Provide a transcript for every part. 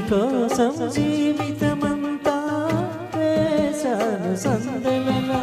కోసం జీవితమంతా వేశాను సందెలలో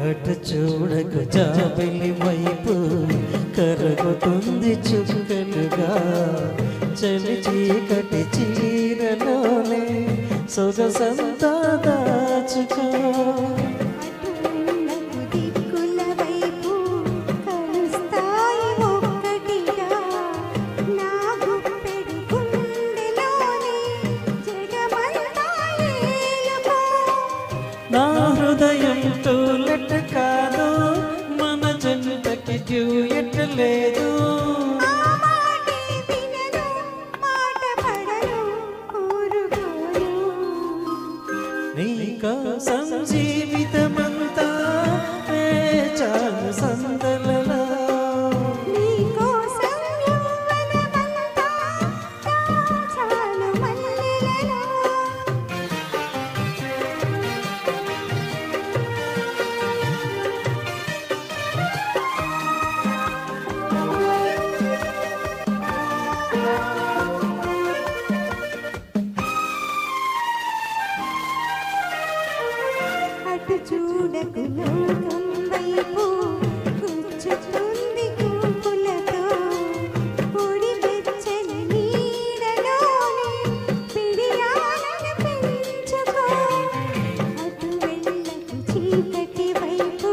అటు చూడకు జాబిలి వైపు కరుగుతుంది చుక్కలుగా చలి చీకటి చీరలోనే సొగసంతా దాచుకో నా హృదయం టూలెట్ కాదు మన జంటకి డ్యూయెట్ లేదు నీకోసం జీవితమంతా వేచాను సందలలో చూడకు లోకం వైపు కూర్చుతుంది గుంపులతో పొడి వెచ్చని నీడలోనే పిడియాలను పెంచుకో అటు వెళ్ళకు చీకటి వైపు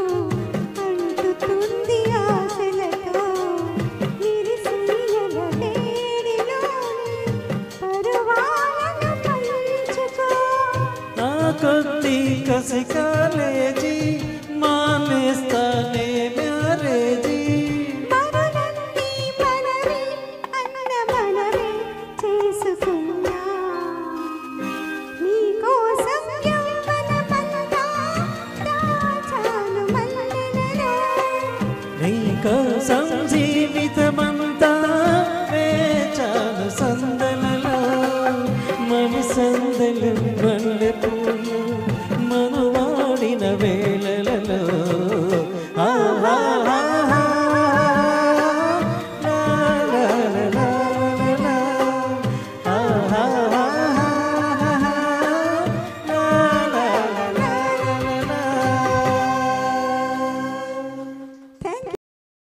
అంటుతుంది ఆశలతో నిరిసియల వేడిలోనే పరువాలను పంచుకో నా కొద్ది కసిక